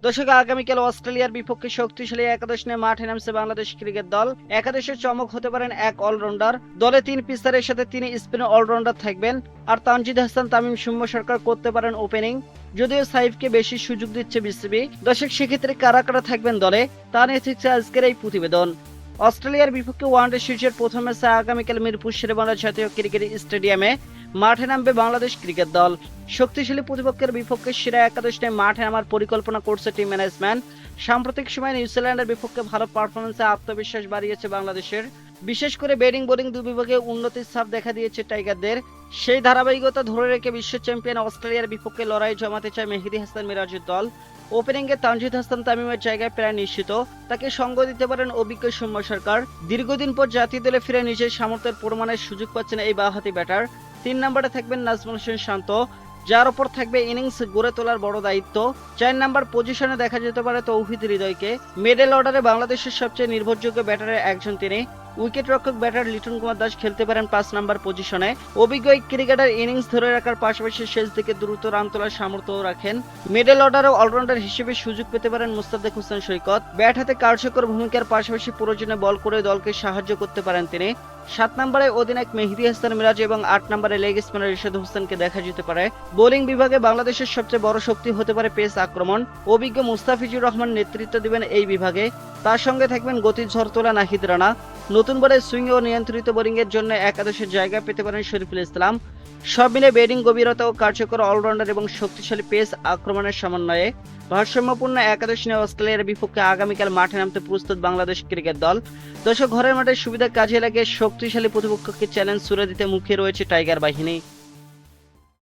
দর্শক, আগামীকাল অস্ট্রেলিয়ার বিপক্ষে শক্তিশালী একাদশ নিয়ে মাঠে নামছে বাংলাদেশ ক্রিকেট দল। একাদশের চমক হতে পারেন এক অলরাউন্ডার। দলে 3 পেসারের সাথে 3 স্পিনার অলরাউন্ডার থাকবেন। আর তানজিদ হাসান, তামিম, সৌম্য সরকার করতে পারেন ওপেনিং। যদিও সাইফকে বেশি সুযোগ দিচ্ছে বিসিবি। দর্শক, সেক্ষেত্রে কারা কারা থাকবেন দলে তা নিয়ে থাকছে আজকের এই প্রতিবেদন। অস্ট্রেলিয়ার বিপক্ষে ওয়ানডে সিরিজের প্রথম ম্যাচে আগামীকাল মিরপুর শেরেবাংলা জাতীয় ক্রিকেট স্টেডিয়ামে মাঠে নামবে বাংলাদেশ ক্রিকেট দল। শক্তিশালী প্রতিপক্ষের বিপক্ষে সেরা একাদশ নিয়ে মাঠে নামার পরিকল্পনা করছে টিম ম্যানেজমেন্ট। সাম্প্রতিক সময়ে নিউজিল্যান্ডের বিপক্ষে ভালো পারফরমেন্সে আত্মবিশ্বাস বাড়িয়েছে বাংলাদেশের। বিশেষ করে ব্যাটিং বোলিং দুই বিভাগে উন্নতির ছাপ দেখা দিয়েছে টাইগারদের। সেই ধারাবাহিকতা ধরে রেখে বিশ্ব চ্যাম্পিয়ন অস্ট্রেলিয়ার বিপক্ষে লড়াই জমাতে চায় মেহেদী হাসান মিরাজের দল। ওপেনিংয়ে তানজিদ হাসান তামিমের জায়গায় প্রায় নিশ্চিত। তাকে সঙ্গ দিতে পারেন অভিজ্ঞ সৌম্য সরকার। দীর্ঘদিন পর জাতীয় দলে ফিরে নিজের সামর্থ্যের প্রমাণের সুযোগ পাচ্ছেন এই বাঁহাতি ব্যাটার। 3 নম্বরে থাকবেন নাজমুল হোসেন শান্ত, যার ওপর থাকবে ইনিংস গড়ে তোলার বড় দায়িত্ব। 4 নম্বর পজিশনে দেখা যেতে পারে তৌহিদ হৃদয়কে। মিডল অর্ডারে বাংলাদেশের সবচেয়ে নির্ভরযোগ্য ব্যাটারের একজন তিনি। উইকেট রক্ষক ব্যাটার লিটন কুমার দাস খেলতে পারেন 5 নম্বর পজিশনে। অভিজ্ঞ এই ক্রিকেটার ইনিংস ধরে রাখার পাশাপাশি শেষ দিকে দ্রুত রান তোলার সামর্থ্য রাখেন। মিডল অর্ডারে অলরাউন্ডার হিসেবে সুযোগ পেতে পারেন মুস্তাফিজ হোসেন সৈকত। ব্যাট হাতে কার্যকর ভূমিকার পাশাপাশি প্রয়োজনে বল করে দলকে সাহায্য করতে পারেন তিনি। 7 নম্বরে অধিনায়ক মেহেদী হাসান মিরাজ এবং 8 নম্বরে লেগ স্পিনার রিশাদ হোসেনকে দেখা যেতে পারে। বোলিং বিভাগে বাংলাদেশের সবচেয়ে বড় শক্তি হতে পারে পেস আক্রমণ। অভিজ্ঞ মুস্তাফিজুর রহমান নেতৃত্ব দিবেন এই বিভাগে। তার সঙ্গে থাকবেন গতির ঝড় তোলা নাহিদ রানা। নতুন বলে সুইং ও নিয়ন্ত্রিত বোলিং এর জন্য একাদশের জায়গা পেতে পারেন শরীফুল ইসলাম। সব মিলে ব্যাটিং গভীরতা ও কার্যকর অলরাউন্ডার এবং শক্তিশালী পেস আক্রমণের সমন্বয়ে ভারসাম্যপূর্ণ একাদশ নিয়ে অস্ট্রেলিয়ার বিপক্ষে আগামীকাল মাঠে নামতে প্রস্তুত বাংলাদেশ ক্রিকেট দল। দর্শক, ঘরের মাঠে সুবিধা কাজে লাগিয়ে শক্তিশালী প্রতিপক্ষকে চ্যালেঞ্জ ছুড়ে দিতে মুখে রয়েছে টাইগার বাহিনী।